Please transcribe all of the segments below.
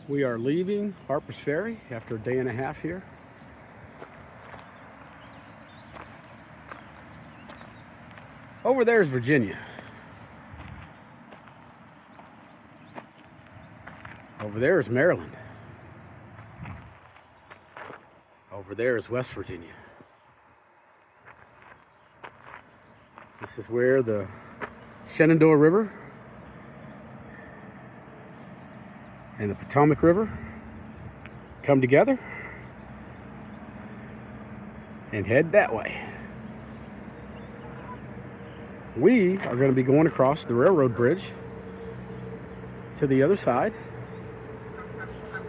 We are leaving Harper's Ferry after a day and a half here. Over there is Virginia. Over there is Maryland. Over there is West Virginia. This is where the Shenandoah River and the Potomac River come together and head that way. We are going to be going across the railroad bridge to the other side,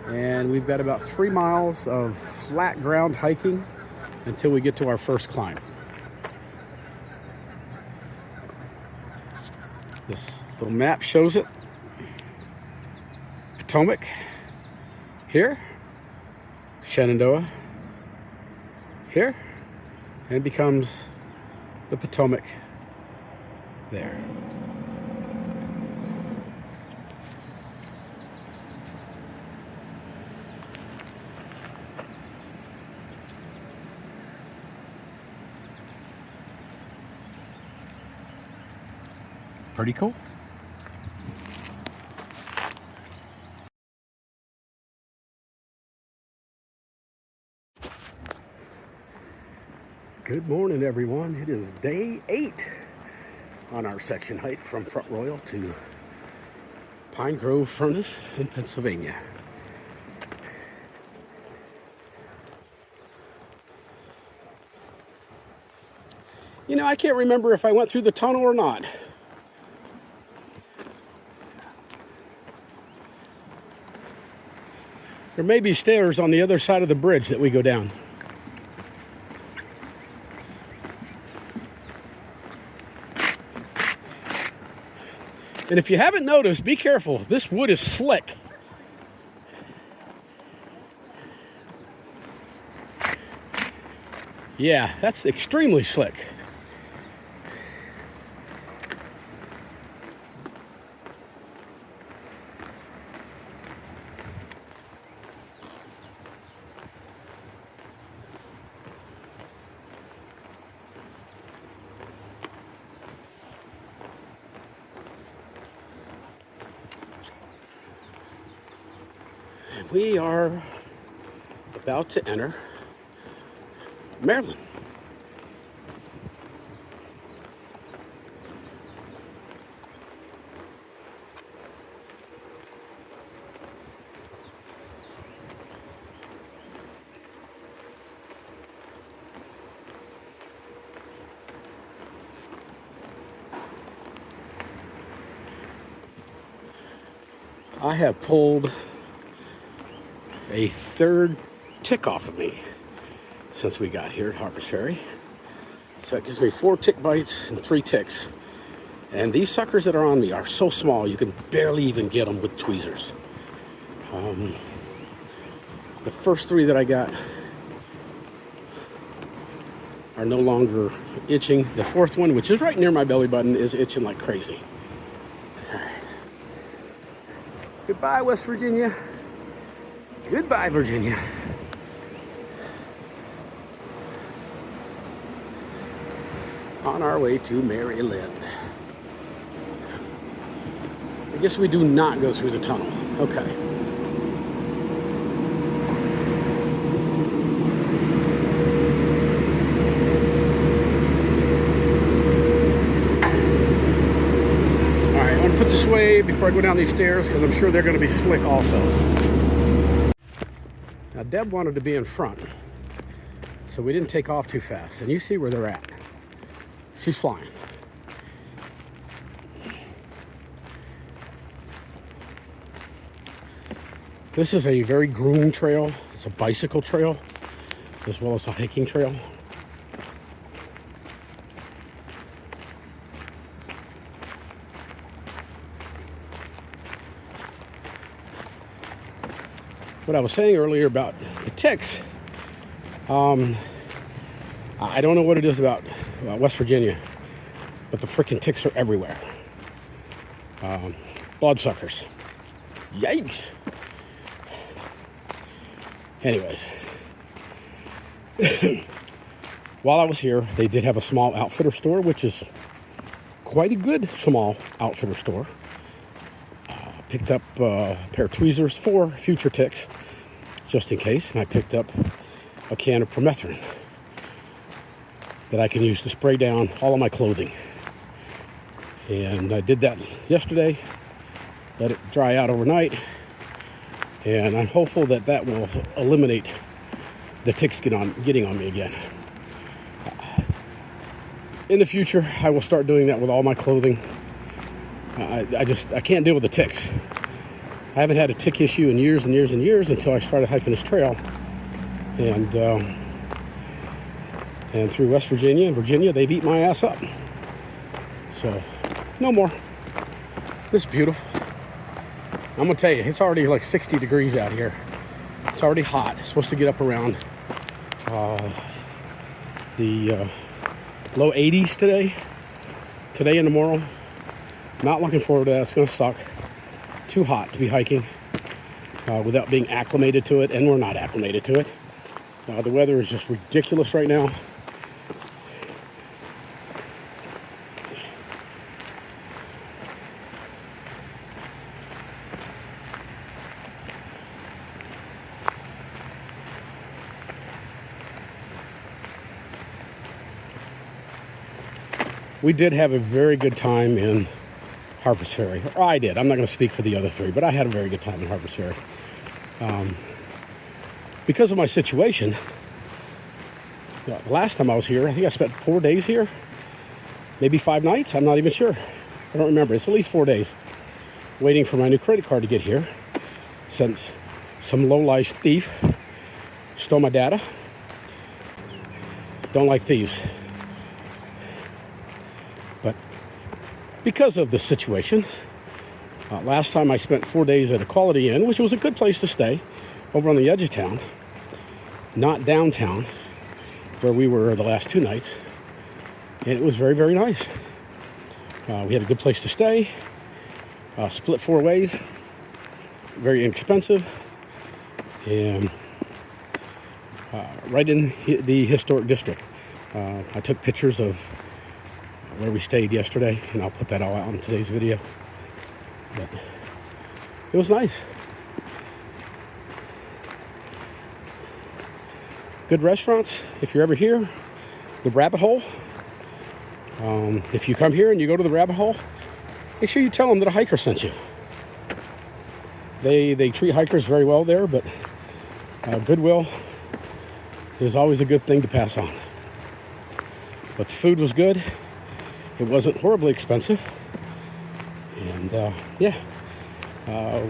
and we've got about 3 miles of flat ground hiking until we get to our first climb. This little map shows it. Potomac here, Shenandoah here, and it becomes the Potomac there. Pretty cool. Good morning, everyone. It is day 8 on our section hike from Front Royal to Pine Grove Furnace in Pennsylvania. You know, I can't remember if I went through the tunnel or not. There may be stairs on the other side of the bridge that we go down. And if you haven't noticed, be careful. This wood is slick. Yeah, that's extremely slick. We are about to enter Maryland. I have pulled a third tick off of me since we got here at Harper's Ferry. So it gives me 4 tick bites and 3 ticks. And these suckers that are on me are so small you can barely even get them with tweezers. The first 3 that I got are no longer itching. The 4th one, which is right near my belly button, is itching like crazy. All right. Goodbye, West Virginia. Goodbye, Virginia. On our way to Maryland. I guess we do not go through the tunnel. Okay. All right, I'm gonna put this away before I go down these stairs because I'm sure they're gonna be slick also. Now, Deb wanted to be in front, so we didn't take off too fast. And you see where they're at. She's flying. This is a very groomed trail. It's a bicycle trail, as well as a hiking trail. What I was saying earlier about the ticks, I don't know what it is about West Virginia, but the freaking ticks are everywhere. Bloodsuckers. Yikes. Anyways, while I was here, they did have a small outfitter store, which is quite a good small outfitter store. Picked up a pair of tweezers for future ticks, just in case, and I picked up a can of permethrin that I can use to spray down all of my clothing. And I did that yesterday, let it dry out overnight, and I'm hopeful that that will eliminate the ticks getting on me again. In the future, I will start doing that with all my clothing. I can't deal with the ticks. I haven't had a tick issue in years and years and years until I started hiking this trail. And through West Virginia and Virginia, they've eaten my ass up. So, no more. This is beautiful. I'm gonna tell you, it's already like 60 degrees out here. It's already hot. It's supposed to get up around the low 80s today and tomorrow. Not looking forward to that. It's gonna suck. Too hot to be hiking without being acclimated to it, and we're not acclimated to it. The weather is just ridiculous right now. We did have a very good time in Harpers Ferry. Or I did. I'm not going to speak for the other three, but I had a very good time in Harpers Ferry. Because of my situation, the last time I was here, I think I spent 4 days here. Maybe 5 nights. I'm not even sure. I don't remember. It's at least 4 days. Waiting for my new credit card to get here, since some low-life thief stole my data. Don't like thieves. But because of the situation, last time I spent 4 days at a Quality Inn, which was a good place to stay, over on the edge of town, not downtown, where we were the last 2 nights. And it was very, very nice. We had a good place to stay, split 4 ways, very inexpensive, and right in the historic district. I took pictures of where we stayed yesterday, and I'll put that all out in today's video. But it was nice. Good restaurants. If you're ever here, the Rabbit Hole. If you come here and you go to the Rabbit Hole, make sure you tell them that a hiker sent you. They treat hikers very well there, but goodwill is always a good thing to pass on. But the food was good. It wasn't horribly expensive. And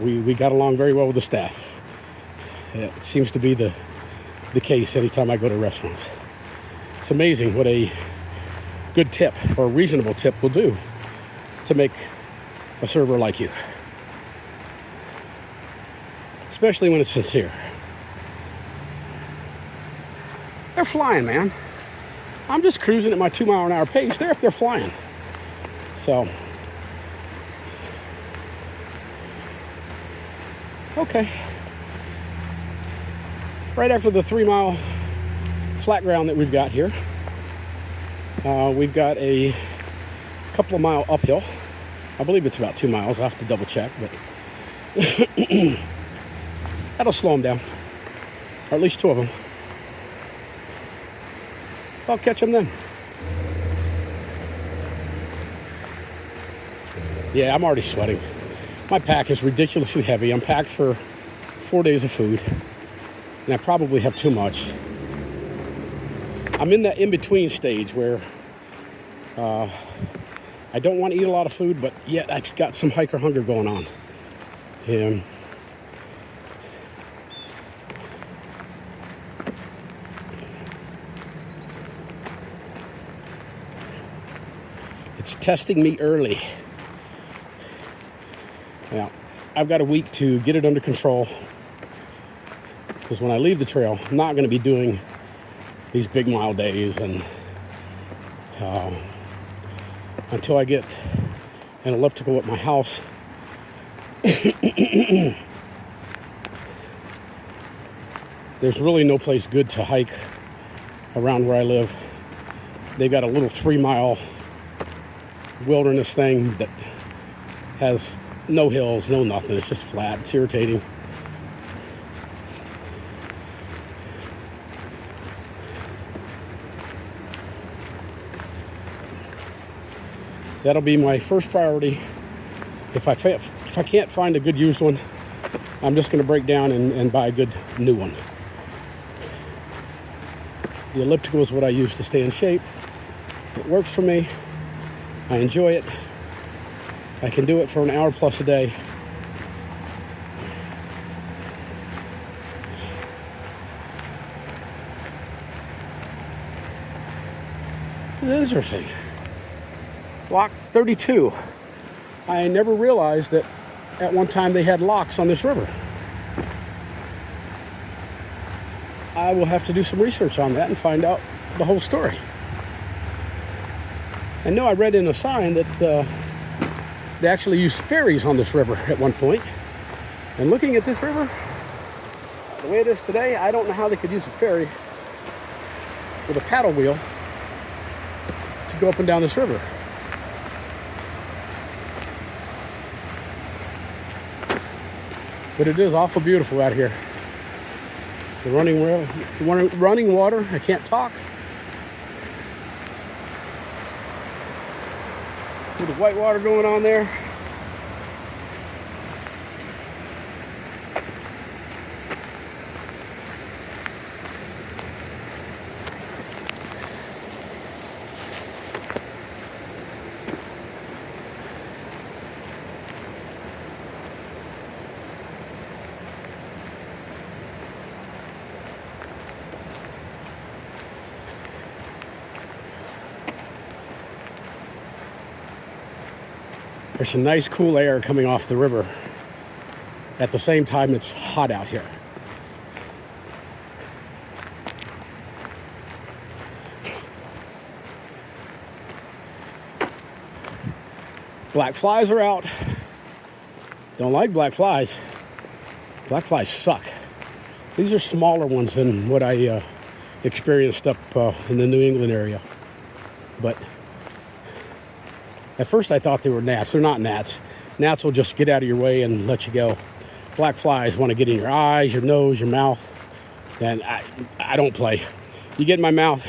we got along very well with the staff. It seems to be the case anytime I go to restaurants. It's amazing what a good tip or a reasonable tip will do to make a server like you. Especially when it's sincere. They're flying, man. I'm just cruising at my 2-mile-an-hour pace. They're up there flying. So, okay. Right after the 3-mile flat ground that we've got here, we've got a couple of mile uphill. I believe it's about 2 miles. I'll have to double check, but that'll slow them down, or at least 2 of them. I'll catch them then. Yeah, I'm already sweating. My pack is ridiculously heavy. I'm packed for 4 days of food, and I probably have too much. I'm in that in-between stage where I don't want to eat a lot of food, but yet I've got some hiker hunger going on. And it's testing me early. Now, I've got a week to get it under control, because when I leave the trail, I'm not going to be doing these big mile days, and until I get an elliptical at my house, There's really no place good to hike around where I live. They've got a little 3-mile wilderness thing that has no hills, no nothing. It's just flat. It's irritating. That'll be my first priority. If I can't find a good used one, I'm just going to break down and buy a good new one. The elliptical is what I use to stay in shape. It works for me. I enjoy it. I can do it for an hour plus a day. It's interesting. Lock 32. I never realized that at one time they had locks on this river. I will have to do some research on that and find out the whole story. I know I read in a sign that they actually used ferries on this river at one point. And looking at this river, the way it is today, I don't know how they could use a ferry with a paddle wheel to go up and down this river. But it is awful beautiful out here. The running water. I can't talk. With the white water going on there. There's some nice cool air coming off the river. At the same time, it's hot out here. Black flies are out. Don't like black flies. Black flies suck. These are smaller ones than what I experienced up in the New England area. But at first I thought they were gnats. They're not gnats. Gnats will just get out of your way and let you go. Black flies want to get in your eyes, your nose, your mouth. And I don't play. You get in my mouth,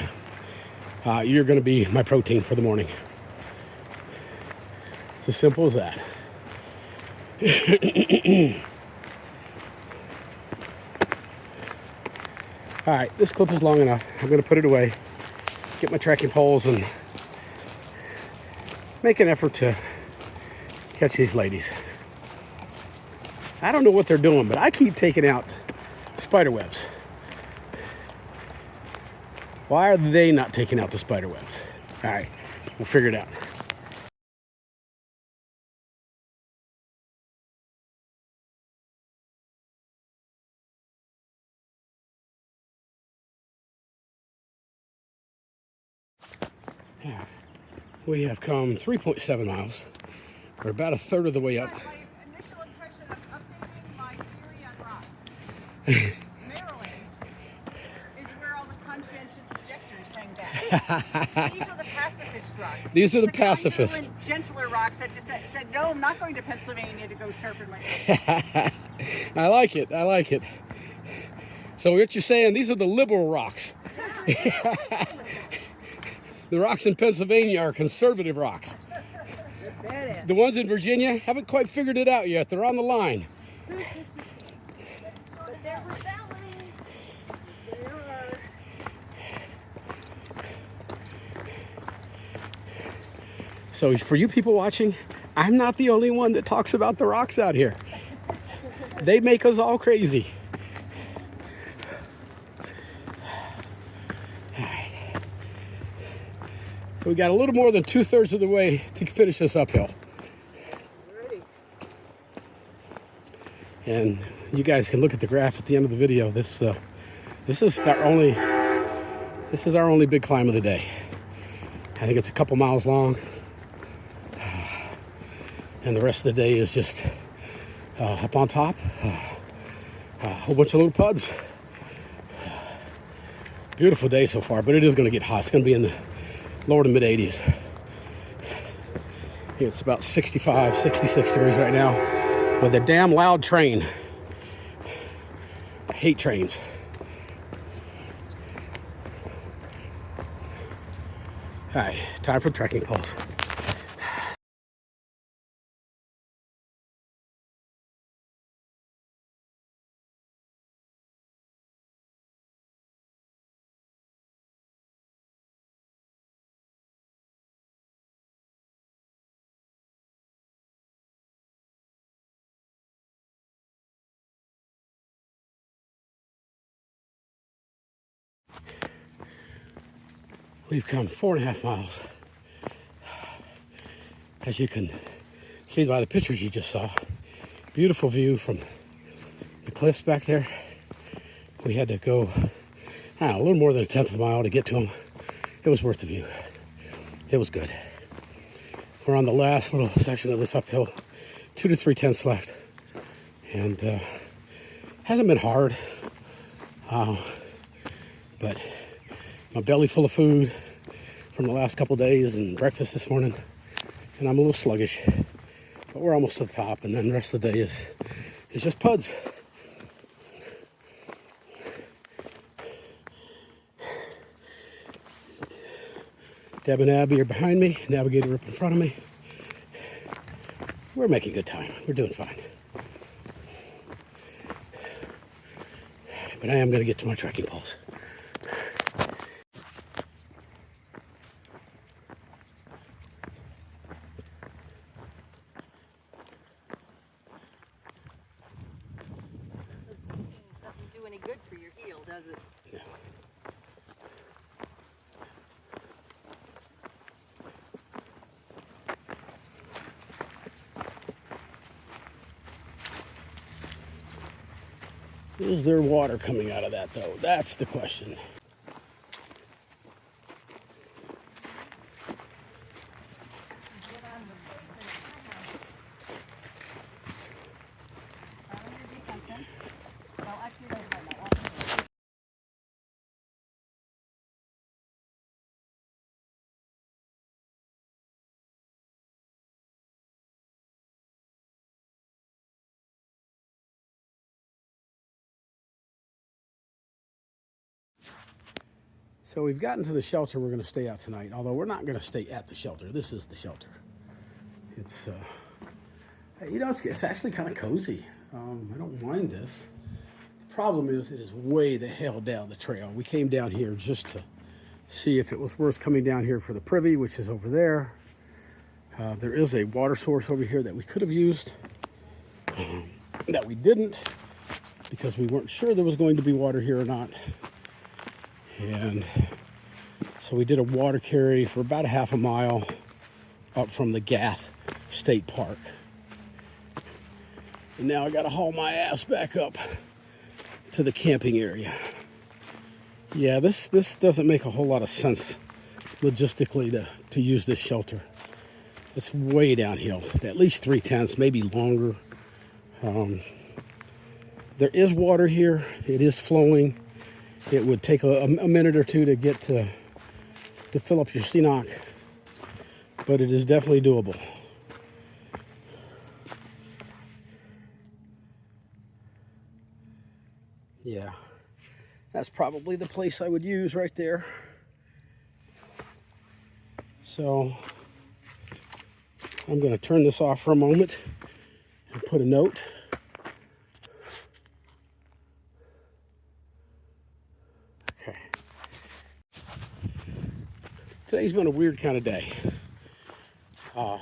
you're going to be my protein for the morning. It's as simple as that. All right, this clip is long enough. I'm going to put it away, get my trekking poles, and make an effort to catch these ladies. I don't know what they're doing, but I keep taking out spider webs. Why are they not taking out the spider webs? All right, we'll figure it out. Yeah. We have come 3.7 miles. We're about a third of the way up. My initial impression of updating my theory on rocks. Maryland is where all the conscientious objectors hang back. These are the pacifist rocks. These are the pacifists. The gentler rocks that just said, no, I'm not going to Pennsylvania to go sharpen my pencil. I like it. I like it. So what you're saying, these are the liberal rocks. The rocks in Pennsylvania are conservative rocks. The ones in Virginia haven't quite figured it out yet. They're on the line. But they're rebelling. They are. So for you people watching, I'm not the only one that talks about the rocks out here. They make us all crazy. So we got a little more than 2/3 of the way to finish this uphill. And you guys can look at the graph at the end of the video. This is our only big climb of the day. I think it's a couple miles long, and the rest of the day is just up on top, a whole bunch of little puds, Beautiful day so far, but it is going to get hot. It's going to be in the lower to mid 80s. It's about 65, 66 degrees right now with a damn loud train. I hate trains. All right, time for trekking poles. We've come 4.5 miles. As you can see by the pictures you just saw, beautiful view from the cliffs back there. We had to go, a little more than 1/10 of a mile to get to them. It was worth the view. It was good. We're on the last little section of this uphill, 2 to 3 tenths left, and hasn't been hard, but my belly full of food from the last couple days and breakfast this morning, and I'm a little sluggish, but we're almost to the top, and then the rest of the day is just puds. Deb and Abby are behind me, Navigator up in front of me. We're making good time. We're doing fine. But I am going to get to my trekking poles. Doesn't do any good for your heel, does it? Yeah. Is there water coming out of that, though? That's the question. So we've gotten to the shelter we're going to stay at tonight, although we're not going to stay at the shelter. This is the shelter. It's, it's actually kind of cozy. I don't mind this. The problem is it is way the hell down the trail. We came down here just to see if it was worth coming down here for the privy, which is over there. There is a water source over here that we could have used, that we didn't, because we weren't sure there was going to be water here or not. And so we did a water carry for about 1/2 mile up from the Gath State Park. And now I got to haul my ass back up to the camping area. Yeah, this doesn't make a whole lot of sense logistically to use this shelter. It's way downhill, at least 3/10, maybe longer. There is water here. It is flowing. It would take a minute or two to get to fill up your Ceanoc, but it is definitely doable. Yeah, that's probably the place I would use right there. So I'm going to turn this off for a moment and put a note. Okay. Today's been a weird kind of day. I've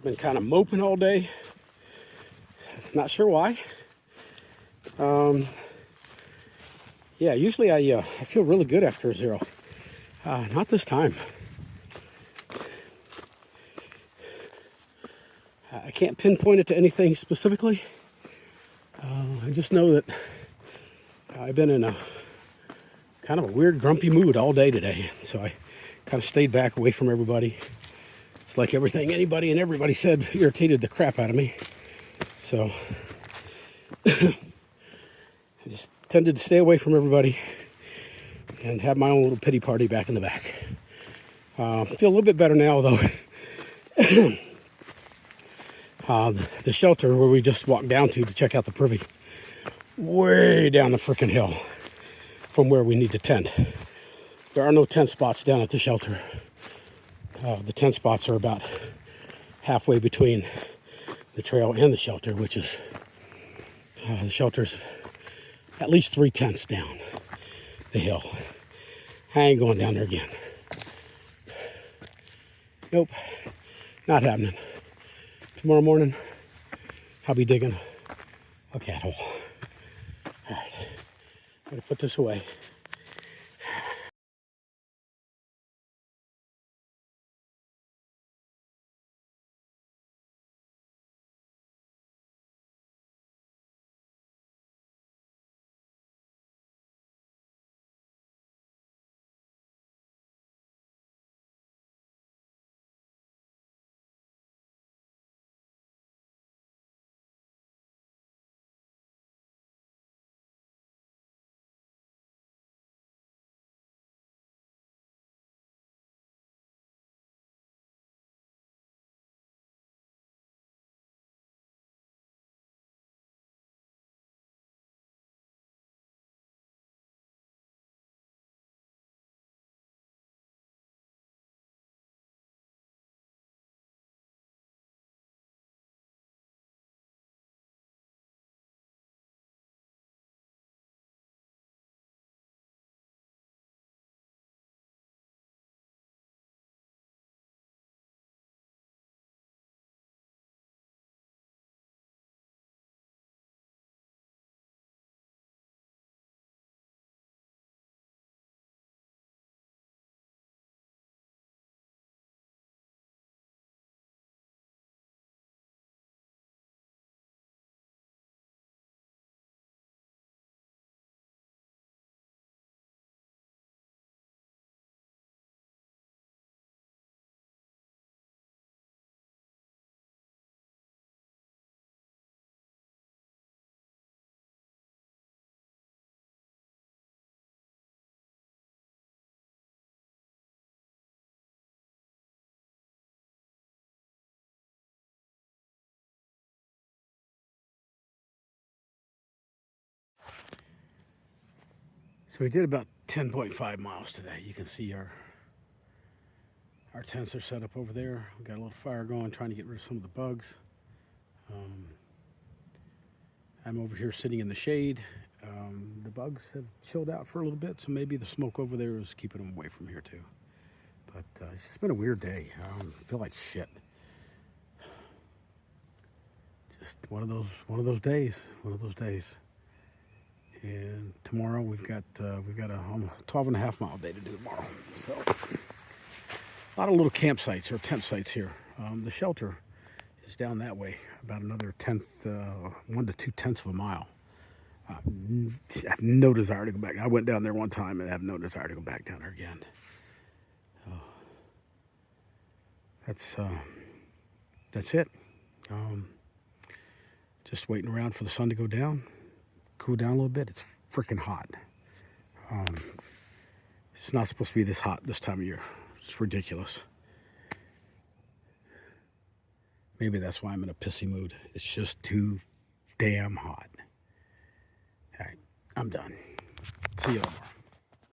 been kind of moping all day. Not sure why. Yeah, usually I feel really good after a zero. Not this time. I can't pinpoint it to anything specifically. I just know that I've been in a kind of a weird, grumpy mood all day today. So I kind of stayed back away from everybody. It's like everything anybody and everybody said irritated the crap out of me. So I just tended to stay away from everybody. and have my own little pity party back in the back. Feel a little bit better now, though. The shelter where we just walked down to check out the privy, way down the freaking hill from where we need to tent. There are no tent spots down at the shelter. The tent spots are about halfway between the trail and the shelter, which is the shelter's at least 3 tents down the hill. I ain't going down there again. Nope, not happening. Tomorrow morning, I'll be digging a cat hole. All right, I'm gonna put this away. So we did about 10.5 miles today. You can see our tents are set up over there. We got a little fire going, trying to get rid of some of the bugs. I'm over here sitting in the shade. The bugs have chilled out for a little bit, so maybe the smoke over there is keeping them away from here too. But it's just been a weird day. I feel like shit. Just one of those days. And tomorrow we've got a 12.5 mile day to do tomorrow. So a lot of little campsites or tent sites here. The shelter is down that way, about another 1 to 2 tenths of a mile. I have no desire to go back. I went down there one time and I have no desire to go back down there again. That's it. Just waiting around for the sun to go down, cool down a little bit. It's freaking hot. It's not supposed to be this hot this time of year. It's ridiculous. Maybe that's why I'm in a pissy mood. It's just too damn hot. All right, I'm done. See you tomorrow.